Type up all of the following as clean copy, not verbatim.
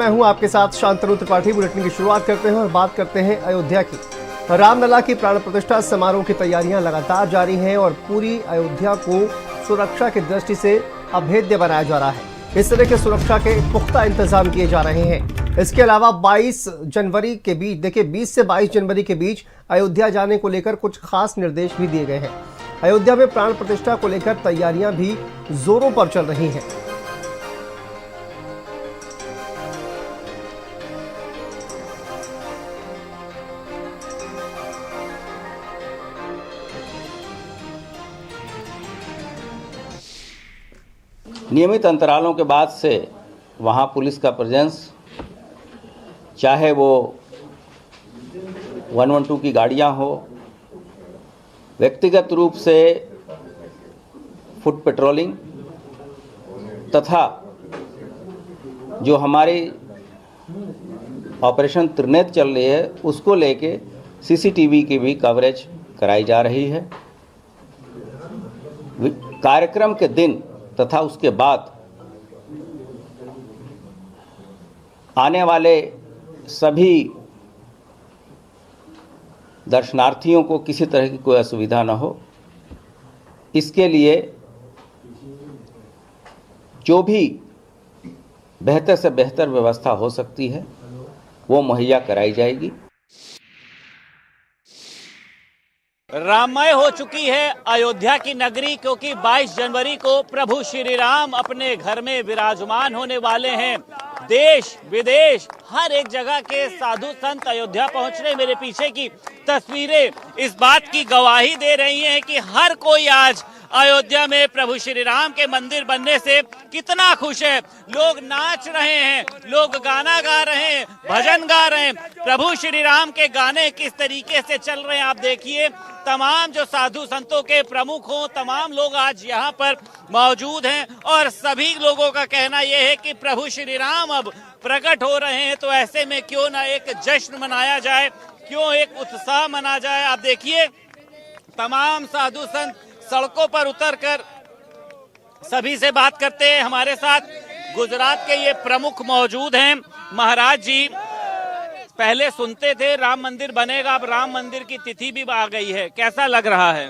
मैं हूं आपके साथ शांतनु त्रिपाठी। बुलेटिन की शुरुआत करते हैं और बात करते हैं अयोध्या की। रामलला की प्राण प्रतिष्ठा समारोह की तैयारियां लगातार जारी हैं और पूरी अयोध्या को सुरक्षा की दृष्टि से अभेद्य बनाया जा रहा है। इस तरह के सुरक्षा के पुख्ता इंतजाम किए जा रहे हैं। इसके अलावा 22 जनवरी के बीच, देखिए 20 से 22 जनवरी के बीच अयोध्या जाने को लेकर कुछ खास निर्देश भी दिए गए हैं। अयोध्या में प्राण प्रतिष्ठा को लेकर तैयारियां भी जोरों पर चल रही हैं। नियमित अंतरालों के बाद से वहाँ पुलिस का प्रेजेंस, चाहे वो 112 की गाड़ियाँ हो, व्यक्तिगत रूप से फुट पेट्रोलिंग, तथा जो हमारी ऑपरेशन त्रिनेत्र चल रही है उसको लेके सीसीटीवी की भी कवरेज कराई जा रही है। कार्यक्रम के दिन तथा उसके बाद आने वाले सभी दर्शनार्थियों को किसी तरह की कोई असुविधा न हो, इसके लिए जो भी बेहतर से बेहतर व्यवस्था हो सकती है वो मुहैया कराई जाएगी। राममय हो चुकी है अयोध्या की नगरी, क्योंकि 22 जनवरी को प्रभु श्री राम अपने घर में विराजमान होने वाले हैं। देश विदेश हर एक जगह के साधु संत अयोध्या पहुंच रहे। मेरे पीछे की तस्वीरें इस बात की गवाही दे रही हैं कि हर कोई आज अयोध्या में प्रभु श्री राम के मंदिर बनने से कितना खुश है। लोग नाच रहे हैं, लोग गाना गा रहे हैं, भजन गा रहे हैं। प्रभु श्री राम के गाने किस तरीके से चल रहे हैं आप देखिए। तमाम जो साधु संतों के प्रमुख हों, तमाम लोग आज यहाँ पर मौजूद हैं और सभी लोगों का कहना यह है कि प्रभु श्री राम अब प्रकट हो रहे हैं, तो ऐसे में क्यों ना एक जश्न मनाया जाए, क्यों एक उत्साह मना जाए। आप देखिए तमाम साधु संत सड़कों पर उतरकर सभी से बात करते हैं। हमारे साथ गुजरात के ये प्रमुख मौजूद हैं। महाराज जी, पहले सुनते थे राम मंदिर बनेगा, अब राम मंदिर की तिथि भी आ गई है, कैसा लग रहा है?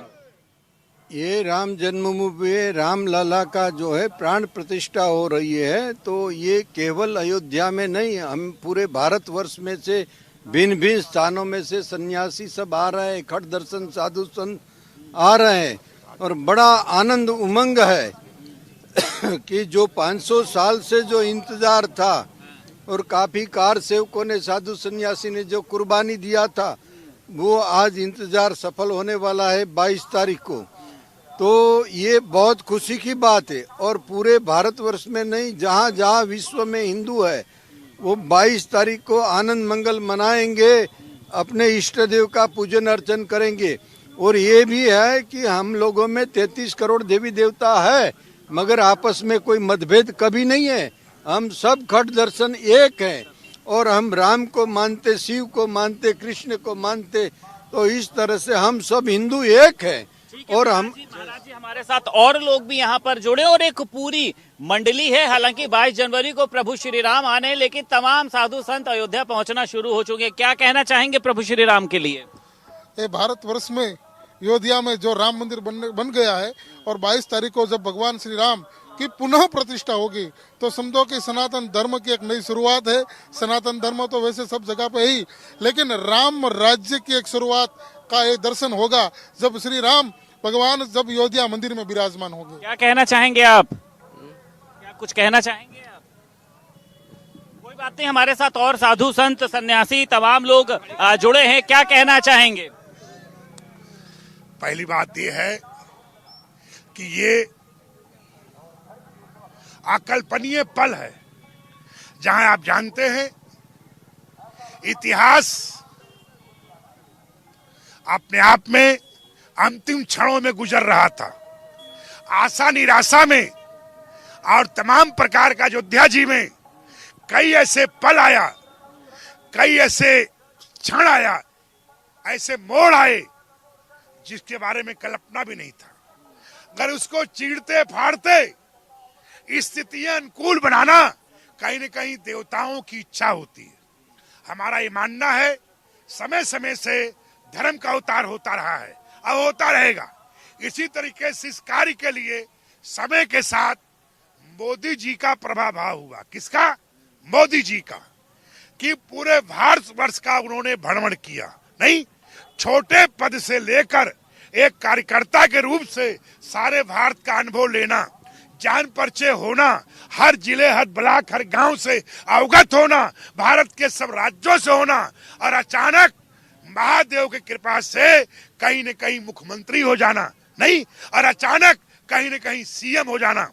ये राम जन्मभूमि रामलला का जो है प्राण प्रतिष्ठा हो रही है, तो ये केवल अयोध्या में नहीं, हम पूरे भारतवर्ष में से भिन्न भिन्न स्थानों में से सन्यासी सब आ रहे हैं, खट दर्शन साधु संत आ रहे हैं और बड़ा आनंद उमंग है कि जो 500 साल से जो इंतजार था और काफी कार सेवकों ने, साधु सन्यासी ने जो कुर्बानी दिया था, वो आज इंतजार सफल होने वाला है 22 तारीख को। तो ये बहुत खुशी की बात है और पूरे भारतवर्ष में नहीं, जहाँ जहाँ विश्व में हिंदू है वो 22 तारीख को आनंद मंगल मनाएंगे, अपने इष्ट देव का पूजन अर्चन करेंगे। और ये भी है कि हम लोगों में 33 करोड़ देवी देवता है, मगर आपस में कोई मतभेद कभी नहीं है। हम सब खट दर्शन एक हैं और हम राम को मानते, शिव को मानते, कृष्ण को मानते, तो इस तरह से हम सब हिंदू एक हैं। और हम महाराज जी हमारे साथ और लोग भी यहाँ पर जुड़े और एक पूरी मंडली है। हालांकि 22 जनवरी को प्रभु श्री राम आने हैं, लेकिन तमाम साधु संत अयोध्या पहुँचना शुरू हो चुके हैं। क्या कहना चाहेंगे प्रभु श्री राम के लिए? ये भारतवर्ष में अयोध्या में जो राम मंदिर बन गया है और 22 तारीख को जब भगवान श्री राम की पुनः प्रतिष्ठा होगी, तो समझो कि सनातन धर्म की एक नई शुरुआत है। सनातन धर्म तो वैसे सब जगह पे ही, लेकिन राम राज्य की एक शुरुआत का एक दर्शन होगा जब श्री राम भगवान जब अयोध्या मंदिर में विराजमान होंगे। क्या कहना चाहेंगे आप? क्या कुछ कहना चाहेंगे आप? कोई बात नहीं, हमारे साथ और साधु संत सन्यासी तमाम लोग जुड़े हैं। क्या कहना चाहेंगे? पहली बात यह है कि ये अकल्पनीय पल है, जहां आप जानते हैं इतिहास अपने आप में अंतिम क्षणों में गुजर रहा था। आशा निराशा में और तमाम प्रकार का अयोध्या जी में कई ऐसे पल आया, कई ऐसे क्षण आया, ऐसे मोड़ आए जिसके बारे में कल्पना भी नहीं था। अगर उसको चीरते फाड़ते स्थितियां अनुकूल बनाना कहीं न कहीं देवताओं की इच्छा होती है। हमारा ये मानना है समय समय से धर्म का अवतार होता रहा है और होता रहेगा। इसी तरीके से इस कार्य के लिए समय के साथ मोदी जी का प्रभाव हुआ। किसका? मोदी जी का, कि पूरे भारतवर्ष का उन्होंने भ्रमण किया। नहीं, छोटे पद से लेकर एक कार्यकर्ता के रूप से सारे भारत का अनुभव लेना, जान परिचय होना, हर जिले, हर ब्लॉक, हर गांव से अवगत होना, भारत के सब राज्यों से होना, और अचानक महादेव की कृपा से कहीं न कहीं मुख्यमंत्री हो जाना, नहीं, और अचानक कहीं न कहीं सीएम हो जाना,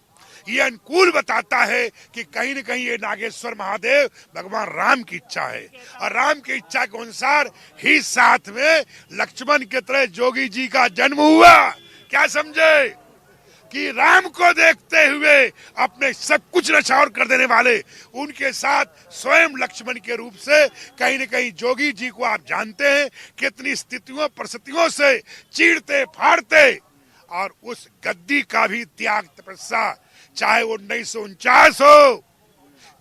ये अनुकूल बताता है कि कहीं न कहीं ये नागेश्वर महादेव भगवान राम की इच्छा है। और राम की इच्छा के अनुसार ही साथ में लक्ष्मण के तरह जोगी जी का जन्म हुआ। क्या समझे कि राम को देखते हुए अपने सब कुछ नछावर कर देने वाले, उनके साथ स्वयं लक्ष्मण के रूप से कहीं न कहीं जोगी जी को आप जानते हैं कितनी स्थितियों परिस्थितियों से चीरते फाड़ते, और उस गद्दी का भी त्याग तपस्या, चाहे वो 1949 हो,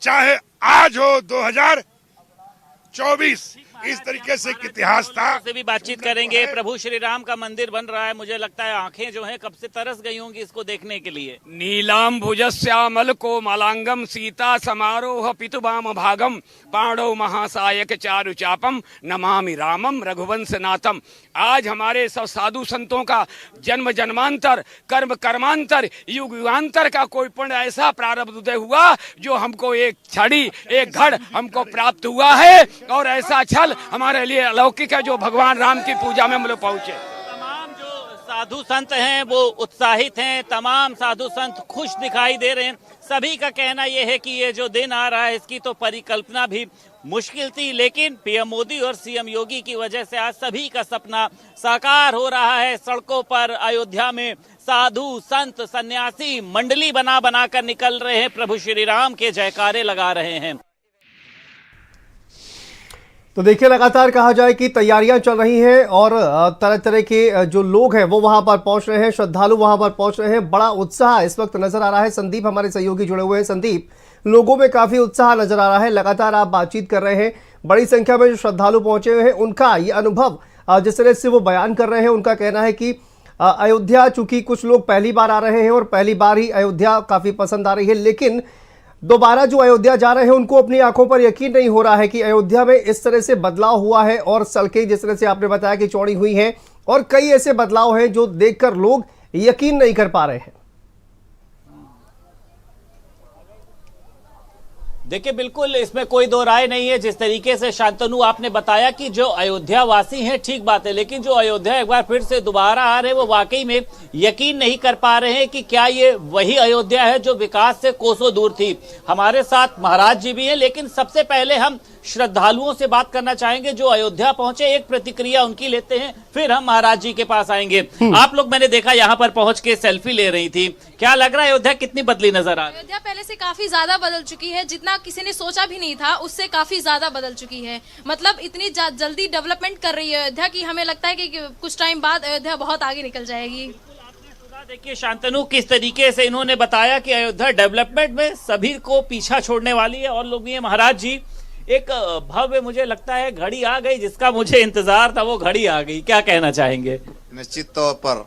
चाहे आज हो 2024, इस तरीके से इतिहास था। से भी बातचीत करेंगे। प्रभु श्री राम का मंदिर बन रहा है, मुझे लगता है आंखें जो हैं कब से तरस गई होंगी इसको देखने के लिए। नीलाम भुजस्यामल को मलांगम सीता समारोह पितुवाम भागम पांडव महासायक चारु चापम नमामि रामम रघुवंश नाथम। आज हमारे सब साधु संतों का जन्म जन्मांतर, कर्म कर्मांतर, युग युगांतर का कोई पुण्य ऐसा प्रारब्ध उदय हुआ जो हमको एक छड़ी, एक घड़ हमको प्राप्त हुआ है, और ऐसा छल हमारे लिए अलौकिक है जो भगवान राम की पूजा में हम लोग पहुंचे। तमाम जो साधु संत हैं वो उत्साहित हैं, तमाम साधु संत खुश दिखाई दे रहे हैं। सभी का कहना यह है कि ये जो दिन आ रहा है इसकी तो परिकल्पना भी मुश्किल थी, लेकिन पीएम मोदी और सीएम योगी की वजह से आज सभी का सपना साकार हो रहा है। सड़कों पर अयोध्या में साधु संत सन्यासी मंडली बना बना कर निकल रहे हैं, प्रभु श्री राम के जयकारे लगा रहे हैं। तो देखिए, लगातार कहा जाए कि तैयारियां चल रही हैं और तरह तरह के जो लोग हैं वो वहां पर पहुंच रहे हैं, श्रद्धालु वहां पर पहुंच रहे हैं। बड़ा उत्साह इस वक्त नजर आ रहा है। संदीप हमारे सहयोगी जुड़े हुए हैं। संदीप, लोगों में काफी उत्साह नजर आ रहा है, लगातार आप बातचीत कर रहे हैं। बड़ी संख्या में जो श्रद्धालु पहुंचे हुए हैं उनका ये अनुभव जिस तरह से वो बयान कर रहे हैं, उनका कहना है कि अयोध्या, चूंकि कुछ लोग पहली बार आ रहे हैं और पहली बार ही अयोध्या काफी पसंद आ रही है, लेकिन दोबारा जो अयोध्या जा रहे हैं उनको अपनी आंखों पर यकीन नहीं हो रहा है कि अयोध्या में इस तरह से बदलाव हुआ है, और सड़कें जिस तरह से आपने बताया कि चौड़ी हुई हैं, और कई ऐसे बदलाव हैं जो देखकर लोग यकीन नहीं कर पा रहे हैं। देखिए, बिल्कुल इसमें कोई दो राय नहीं है। जिस तरीके से शांतनु आपने बताया कि जो अयोध्या वासी हैं, ठीक बात है, लेकिन जो अयोध्या एक बार फिर से दोबारा आ रहे हैं वो वाकई में यकीन नहीं कर पा रहे हैं कि क्या ये वही अयोध्या है जो विकास से कोसों दूर थी। हमारे साथ महाराज जी भी हैं, लेकिन सबसे पहले हम श्रद्धालुओं से बात करना चाहेंगे जो अयोध्या पहुंचे, एक प्रतिक्रिया उनकी लेते हैं, फिर हम महाराज जी के पास आएंगे। आप लोग मैंने देखा यहाँ पर पहुंच के सेल्फी ले रही थी, क्या लग रहा है अयोध्या कितनी बदली नजर आ रही है? अयोध्या पहले से काफी ज्यादा बदल चुकी है, जितना किसी ने सोचा भी नहीं था उससे काफी ज्यादा बदल चुकी है। मतलब इतनी जल्दी डेवलपमेंट कर रही है अयोध्या की हमें लगता है कि कुछ टाइम बाद अयोध्या बहुत आगे निकल जाएगी। देखिए शांतनु, किस तरीके से इन्होंने बताया कि अयोध्या डेवलपमेंट में सभी को पीछा छोड़ने वाली है, और लोग भी है। महाराज जी, एक भव्य, मुझे लगता है घड़ी आ गई, जिसका मुझे इंतजार था वो घड़ी आ गई, क्या कहना चाहेंगे? निश्चित तौर पर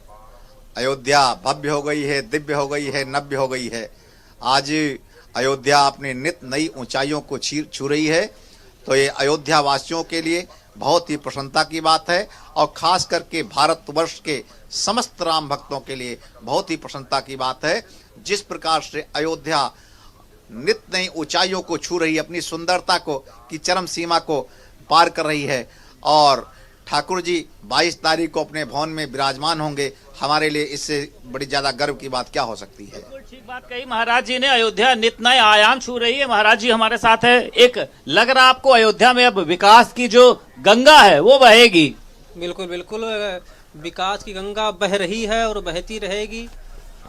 अयोध्या भव्य हो गई है, दिव्य हो गई है, नव्य हो गई है। आज अयोध्या अपनी नित नई ऊंचाइयों को छू रही है, तो ये अयोध्या वासियों के लिए बहुत ही प्रसन्नता की बात है, और खास करके भारतवर्ष के समस्त राम भक्तों के लिए बहुत ही प्रसन्नता की बात है। जिस प्रकार से अयोध्या नित नई ऊंचाइयों को छू रही है, अपनी सुंदरता को की चरम सीमा को पार कर रही है, और ठाकुर जी 22 तारीख को अपने भवन में विराजमान होंगे, हमारे लिए इससे बड़ी ज्यादा गर्व की बात क्या हो सकती है। ठीक बात कही महाराज जी ने, अयोध्या नित नए आयाम छू रही है। महाराज जी हमारे साथ है। एक लग रहा आपको अयोध्या में अब विकास की जो गंगा है वो बहेगी? बिल्कुल बिल्कुल, विकास की गंगा बह रही है और बहती रहेगी।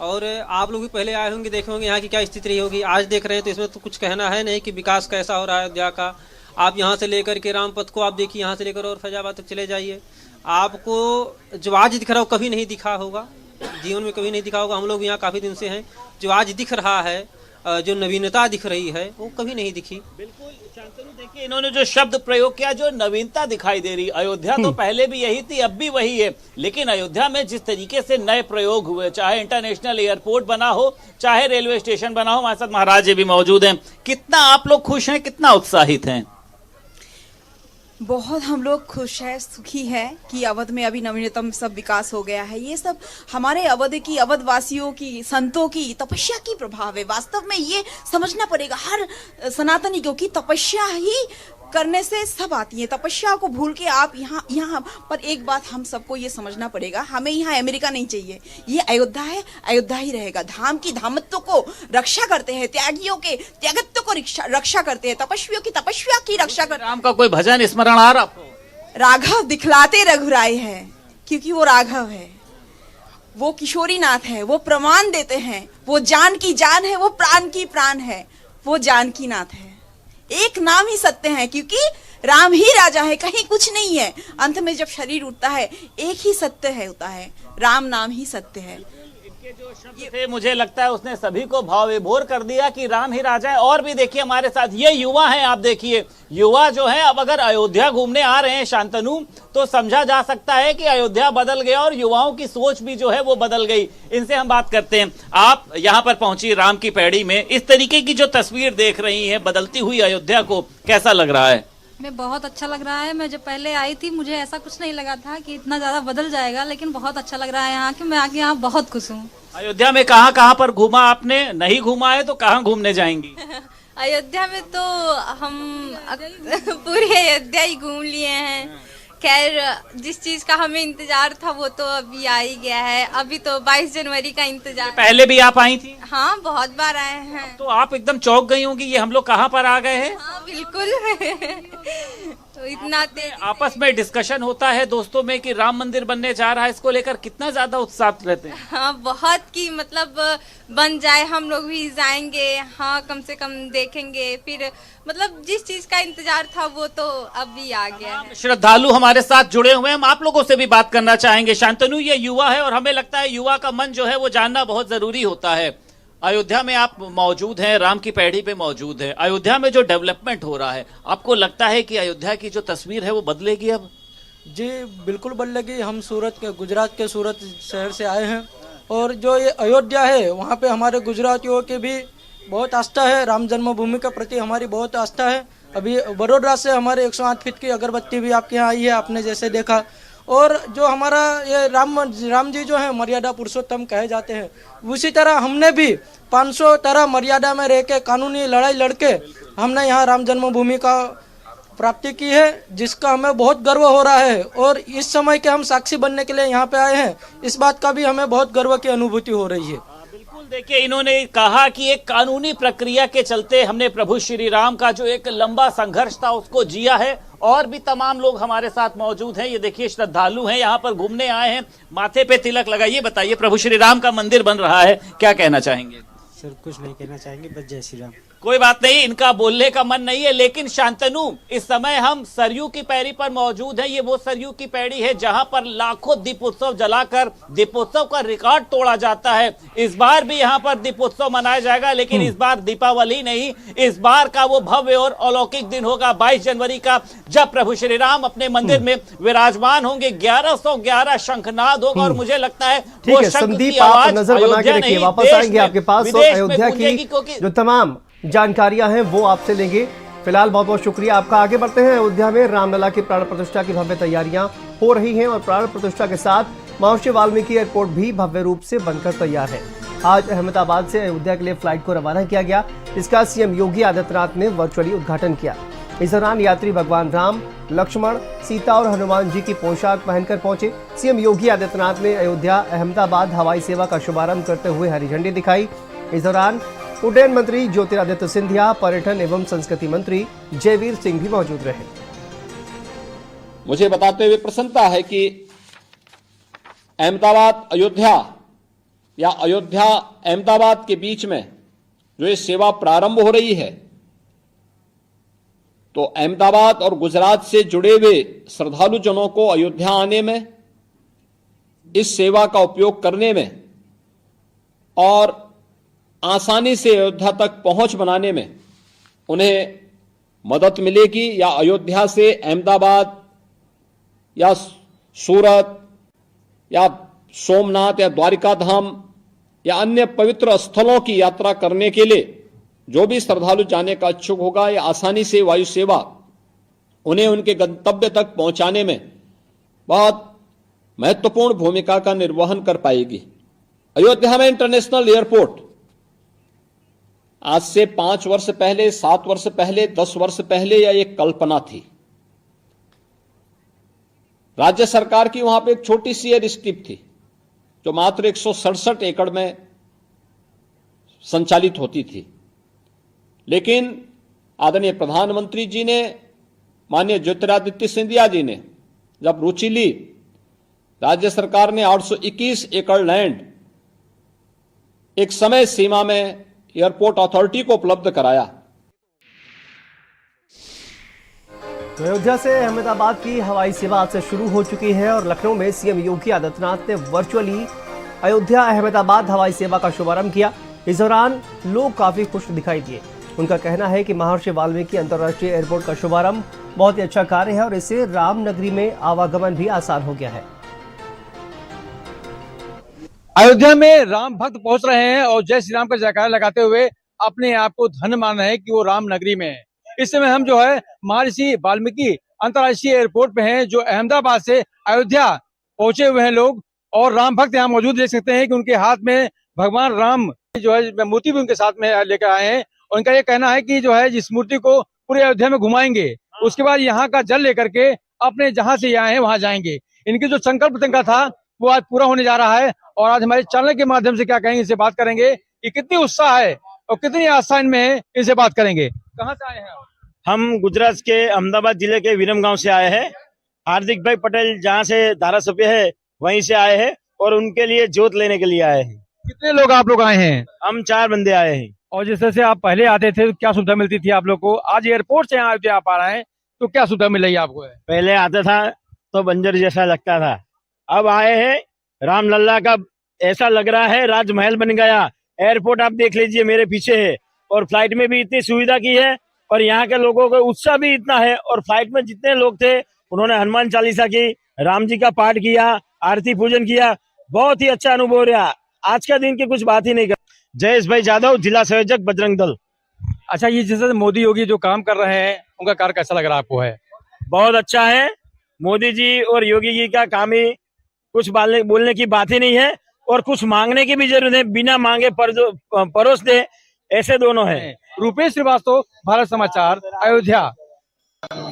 और आप लोग भी पहले आए होंगे, देखे होंगे यहाँ की क्या स्थिति रही होगी, आज देख रहे हैं, तो इसमें तो कुछ कहना है नहीं कि विकास कैसा हो रहा है अयोध्या का। आप यहाँ से लेकर के रामपथ को आप देखिए, यहाँ से लेकर और फैजाबाद तक चले जाइए, आपको जो आज दिख रहा हो कभी नहीं दिखा होगा, जीवन में कभी नहीं दिखा होगा। हम लोग यहाँ काफ़ी दिन से हैं, जो आज दिख रहा है जो नवीनता दिख रही है वो कभी नहीं दिखी। बिल्कुल शांतनु, देखिए इन्होंने जो शब्द प्रयोग किया, जो नवीनता दिखाई दे रही, अयोध्या तो पहले भी यही थी, अब भी वही है, लेकिन अयोध्या में जिस तरीके से नए प्रयोग हुए, चाहे इंटरनेशनल एयरपोर्ट बना हो, चाहे रेलवे स्टेशन बना हो, हमारे साथ महाराज जी भी मौजूद हैं, कितना आप लोग खुश हैं, कितना उत्साहित हैं? बहुत हम लोग खुश है, सुखी है कि अवध में अभी नवीनतम सब विकास हो गया है। ये सब हमारे अवध की, अवध वासियों की, संतों की तपस्या की प्रभाव है। वास्तव में ये समझना पड़ेगा हर सनातनी को कि तपस्या ही करने से सब आती है। तपस्या को भूल के आप यहाँ पर एक बात हम सबको ये समझना पड़ेगा, हमें यहाँ अमेरिका नहीं चाहिए। ये अयोध्या है, अयोध्या ही रहेगा। धाम की धामत्व को रक्षा करते हैं, त्यागियों के त्यागत्व को रक्षा करते हैं, तपस्वियों की तपस्या की रक्षा करते हैं। राम का कोई भजन स्मरण आ रहा आपको? राघव दिखलाते रघुराई है, क्योंकि वो राघव है, वो किशोरीनाथ है, वो प्रमाण देते हैं, वो जान की जान है, वो प्राण की प्राण है, वो जानकी नाथ है। एक नाम ही सत्य है, क्योंकि राम ही राजा है, कहीं कुछ नहीं है। अंत में जब शरीर उठता है एक ही सत्य है होता है, राम नाम ही सत्य है। इनके जो शब्द थे, मुझे लगता है उसने सभी को भाव विभोर कर दिया कि राम ही राजा है। और भी देखिए हमारे साथ ये युवा हैं, आप देखिए युवा जो है, अब अगर अयोध्या घूमने आ रहे हैं शांतनु, तो समझा जा सकता है कि अयोध्या बदल गया और युवाओं की सोच भी जो है वो बदल गई। इनसे हम बात करते हैं। आप यहाँ पर पहुंची राम की पैड़ी में, इस तरीके की जो तस्वीर देख रही है बदलती हुई अयोध्या को, कैसा लग रहा है? मैं बहुत अच्छा लग रहा है। मैं जब पहले आई थी मुझे ऐसा कुछ नहीं लगा था कि इतना ज्यादा बदल जाएगा, लेकिन बहुत अच्छा लग रहा है यहाँ कि मैं आके यहाँ बहुत खुश हूँ। अयोध्या में कहाँ कहाँ पर घूमा आपने? नहीं घूमा है तो कहाँ घूमने जाएंगी? अयोध्या में तो हम पूरी अयोध्या ही घूम लिए हैं। खैर जिस चीज का हमें इंतजार था वो तो अभी आ ही गया है। अभी तो 22 जनवरी का इंतजार। पहले भी आप आई थी? हाँ, बहुत बार आए हैं। तो आप एकदम चौंक गई होंगी, ये हम लोग कहाँ पर आ गए हैं? हाँ बिल्कुल। तो इतना तेज आपस में डिस्कशन होता है दोस्तों में कि राम मंदिर बनने जा रहा है, इसको लेकर कितना ज्यादा उत्साह रहते हैं? हाँ बहुत, की मतलब बन जाए हम लोग भी जाएंगे, हाँ कम से कम देखेंगे। फिर मतलब जिस चीज का इंतजार था वो तो अभी आ गया है। श्रद्धालु हमारे साथ जुड़े हुए हैं, हम आप लोगों से भी बात करना चाहेंगे। शांतनु, ये युवा है और हमें लगता है युवा का मन जो है वो जानना बहुत जरूरी होता है। अयोध्या में आप मौजूद हैं, राम की पैड़ी पे मौजूद है। अयोध्या में जो डेवलपमेंट हो रहा है, आपको लगता है कि अयोध्या की जो तस्वीर है वो बदलेगी अब? जी बिल्कुल बदलेगी। हम गुजरात के सूरत शहर से आए हैं और जो ये अयोध्या है वहाँ पे हमारे गुजरातियों की भी बहुत आस्था है। राम जन्मभूमि के प्रति हमारी बहुत आस्था है। अभी बड़ोदरा से हमारे 108 फीट की अगरबत्ती भी आपके यहाँ आई है, आपने जैसे देखा। और जो हमारा ये राम जी जो है मर्यादा पुरुषोत्तम कहे जाते हैं, उसी तरह हमने भी 500 तरह मर्यादा में रह के कानूनी लड़ाई लड़के हमने यहाँ राम जन्मभूमि का प्राप्ति की है, जिसका हमें बहुत गर्व हो रहा है। और इस समय के हम साक्षी बनने के लिए यहाँ पे आए हैं, इस बात का भी हमें बहुत गर्व की अनुभूति हो रही है। बिल्कुल, देखिए इन्होंने कहा कि एक कानूनी प्रक्रिया के चलते हमने प्रभु श्री राम का जो एक लंबा संघर्ष था उसको जिया है। और भी तमाम लोग हमारे साथ मौजूद हैं। ये देखिए श्रद्धालु हैं, यहाँ पर घूमने आए हैं, माथे पे तिलक लगाइए। बताइए, प्रभु श्री राम का मंदिर बन रहा है, क्या कहना चाहेंगे? सर कुछ नहीं कहना चाहेंगे, बस जय श्री राम। कोई बात नहीं, इनका बोलने का मन नहीं है। लेकिन शांतनु, इस समय हम सरयू की पैड़ी पर मौजूद हैं। ये वो सरयू की पैड़ी है जहां पर लाखों दीपोत्सव जलाकर दीपोत्सव का रिकॉर्ड तोड़ा जाता है। इस बार भी यहां पर दीपोत्सव मनाया जाएगा, लेकिन इस बार दीपावली नहीं, इस बार का वो भव्य और अलौकिक दिन होगा 22 जनवरी का, जब प्रभु श्री राम अपने मंदिर में विराजमान होंगे। 1111 शंखनाद होगा और मुझे लगता है वो शंख की आवाज नजर बना के रखिए, वापस आएंगे आपके पास और अयोध्या की जो तमाम जानकारियां हैं वो आपसे लेंगे। फिलहाल बहुत बहुत शुक्रिया आपका। आगे बढ़ते हैं। अयोध्या में रामलला की प्राण प्रतिष्ठा की भव्य तैयारियां हो रही हैं और प्राण प्रतिष्ठा के साथ महर्षि वाल्मीकि एयरपोर्ट भी भव्य रूप से बनकर तैयार है। आज अहमदाबाद से अयोध्या के लिए फ्लाइट को रवाना किया गया। इसका सीएम योगी आदित्यनाथ ने वर्चुअली उद्घाटन किया। इस दौरान यात्री भगवान राम, लक्ष्मण, सीता और हनुमान जी की पोशाक पहनकर पहुंचे। सीएम योगी आदित्यनाथ ने अयोध्या अहमदाबाद हवाई सेवा का शुभारंभ करते हुए हरी झंडी दिखाई। इस दौरान उड्डयन मंत्री ज्योतिरादित्य सिंधिया, पर्यटन एवं संस्कृति मंत्री जयवीर सिंह भी मौजूद रहे। मुझे बताते हुए प्रसन्नता है कि अहमदाबाद अयोध्या या अयोध्या अहमदाबाद के बीच में जो ये सेवा प्रारंभ हो रही है, तो अहमदाबाद और गुजरात से जुड़े हुए श्रद्धालु जनों को अयोध्या आने में, इस सेवा का उपयोग करने में और आसानी से अयोध्या तक पहुंच बनाने में उन्हें मदद मिलेगी, या अयोध्या से अहमदाबाद या सूरत या सोमनाथ या द्वारिका धाम या अन्य पवित्र स्थलों की यात्रा करने के लिए जो भी श्रद्धालु जाने का इच्छुक होगा, या आसानी से वायु सेवा उन्हें उनके गंतव्य तक पहुंचाने में बहुत महत्वपूर्ण भूमिका का निर्वहन कर पाएगी। अयोध्या में इंटरनेशनल एयरपोर्ट आज से 5 वर्ष पहले, 7 वर्ष पहले, 10 वर्ष पहले यह एक कल्पना थी। राज्य सरकार की वहां पे एक छोटी सी एयर स्ट्रिप थी जो मात्र 167 एकड़ में संचालित होती थी, लेकिन आदरणीय प्रधानमंत्री जी ने, माननीय ज्योतिरादित्य सिंधिया जी ने जब रुचि ली, राज्य सरकार ने 821 एकड़ लैंड एक समय सीमा में एयरपोर्ट अथॉरिटी को उपलब्ध कराया। अयोध्या से अहमदाबाद की हवाई सेवा आज से शुरू हो चुकी है और लखनऊ में सीएम योगी आदित्यनाथ ने वर्चुअली अयोध्या अहमदाबाद हवाई सेवा का शुभारंभ किया। इस दौरान लोग काफी खुश दिखाई दिए। उनका कहना है कि महर्षि वाल्मीकि अंतर्राष्ट्रीय एयरपोर्ट का शुभारंभ बहुत ही अच्छा कार्य है और इससे रामनगरी में आवागमन भी आसान हो गया है। अयोध्या में राम भक्त पहुंच रहे हैं और जय श्री राम का जयकारा लगाते हुए अपने आप को धन्य मान रहे हैं कि वो राम नगरी में है। इस समय हम जो है महर्षि वाल्मीकि अंतर्राष्ट्रीय एयरपोर्ट पे हैं, जो अहमदाबाद से अयोध्या पहुंचे हुए हैं लोग, और राम भक्त यहाँ मौजूद देख सकते हैं कि उनके हाथ में भगवान राम जो है मूर्ति भी उनके साथ में लेकर आए हैं। और उनका ये कहना है कि जो है इस मूर्ति को पूरे अयोध्या में घुमाएंगे, उसके बाद यहाँ का जल लेकर के अपने जहाँ से आए हैं वहां जाएंगे। इनकी जो संकल्प प्रतिज्ञा था वो आज पूरा होने जा रहा है और आज हमारे चैनल के माध्यम से क्या कहेंगे, इनसे बात करेंगे कि कितनी उत्साह है और कितनी आस्था इनमें है, इनसे बात करेंगे। कहाँ से आए हैं आप? हम गुजरात के अहमदाबाद जिले के विरम गांव से आए हैं। हार्दिक भाई पटेल जहां से धारासभ्य है वहीं से आए हैं और उनके लिए जोत लेने के लिए आए हैं। कितने लोग आप लोग आए हैं? हम 4 बंदे आए हैं। और जिस तरह से आप पहले आते थे क्या सुविधा मिलती थी आप लोग को, आज एयरपोर्ट से यहाँ आप आ रहे हैं तो क्या सुविधा मिल रही है आपको? पहले आता था तो बंजर जैसा लगता था, अब आए हैं रामलला का ऐसा लग रहा है राजमहल बन गया। एयरपोर्ट आप देख लीजिए मेरे पीछे है और फ्लाइट में भी इतनी सुविधा की है और यहाँ के लोगों का उत्साह भी इतना है। और फ्लाइट में जितने लोग थे उन्होंने हनुमान चालीसा की, राम जी का पाठ किया, आरती पूजन किया, बहुत ही अच्छा अनुभव रहा। आज का दिन की कुछ बात ही नहीं कर। जयेश भाई जाधव, जिला संयोजक बजरंग दल। अच्छा, ये जैसे मोदी योगी जो काम कर रहे हैं उनका कार्य कैसा लग रहा है आपको? है बहुत अच्छा है। मोदी जी और योगी जी का काम ही कुछ बोलने की बात ही नहीं है और कुछ मांगने की भी जरूरत है, बिना मांगे परोस दे, ऐसे दोनों हैं। रूपेश श्रीवास्तव, भारत समाचार, अयोध्या।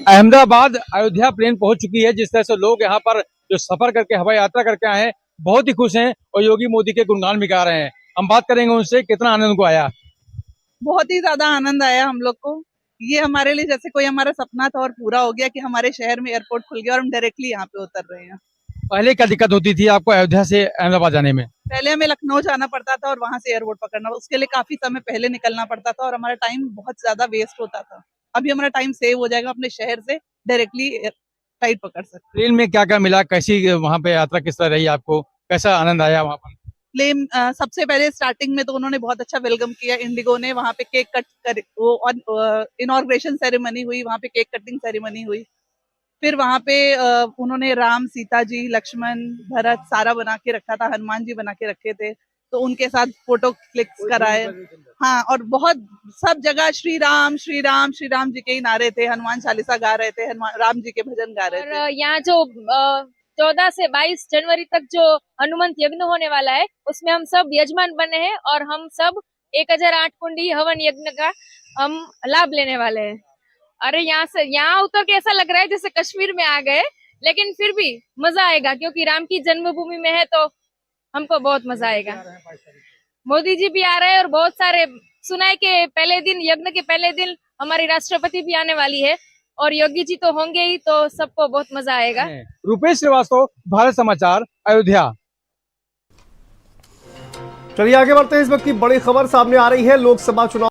अहमदाबाद अयोध्या प्लेन पहुंच चुकी है। जिस तरह से लोग यहाँ पर जो सफर करके हवाई यात्रा करके आए हैं बहुत ही खुश हैं और योगी मोदी के गुणगान भी गा रहे हैं। हम बात करेंगे उनसे, कितना आनंद को आया? बहुत ही ज्यादा आनंद आया हम लोग को। ये हमारे लिए जैसे कोई हमारा सपना था और पूरा हो गया कि हमारे शहर में एयरपोर्ट खुल गया और हम डायरेक्टली यहाँ पे उतर रहे हैं। पहले क्या दिक्कत होती थी आपको अयोध्या से अहमदाबाद जाने में? पहले हमें लखनऊ जाना पड़ता था और वहां से एयरपोर्ट पकड़ना, उसके लिए काफी समय पहले निकलना पड़ता था और हमारा टाइम बहुत ज्यादा वेस्ट होता था। अभी हमारा टाइम सेव हो जाएगा, अपने शहर से डायरेक्टली फ्लाइट पकड़ सकते। ट्रेन में क्या क्या मिला, कैसी वहाँ पे यात्रा किस तरह रही आपको, कैसा आनंद आया वहाँ पर? प्लेन सबसे पहले स्टार्टिंग में तो उन्होंने बहुत अच्छा वेलकम किया। इंडिगो ने वहाँ पे केक कट कर, वो इनॉग्रेशन सेरेमनी हुई, वहाँ पे केक कटिंग सेरेमनी हुई। फिर वहाँ पे उन्होंने राम, सीता जी, लक्ष्मण, भरत सारा बना के रखा था, हनुमान जी बना के रखे थे, तो उनके साथ फोटो क्लिक्स कराए। हाँ, और बहुत सब जगह श्री राम श्री राम श्री राम जी के ही नारे थे, हनुमान चालीसा गा रहे थे, राम जी के भजन गा रहे थे। यहाँ जो 14 से 22 जनवरी तक जो हनुमंत यज्ञ होने वाला है उसमें हम सब यजमान बने हैं और हम सब 1008 कुंडी हवन यज्ञ का हम लाभ लेने वाले हैं। अरे यहाँ उतर के ऐसा लग रहा है जैसे कश्मीर में आ गए, लेकिन फिर भी मजा आएगा क्योंकि राम की जन्मभूमि में है तो हमको बहुत मजा आएगा। मोदी जी भी आ रहे हैं और बहुत सारे सुनाए के पहले दिन, यज्ञ के पहले दिन हमारी राष्ट्रपति भी आने वाली है और योगी जी तो होंगे ही, तो सबको बहुत मजा आएगा। रूपेश श्रीवास्तव, भारत समाचार, अयोध्या। चलिए आगे बढ़ते हैं। इस वक्त की बड़ी खबर सामने आ रही है। लोकसभा चुनाव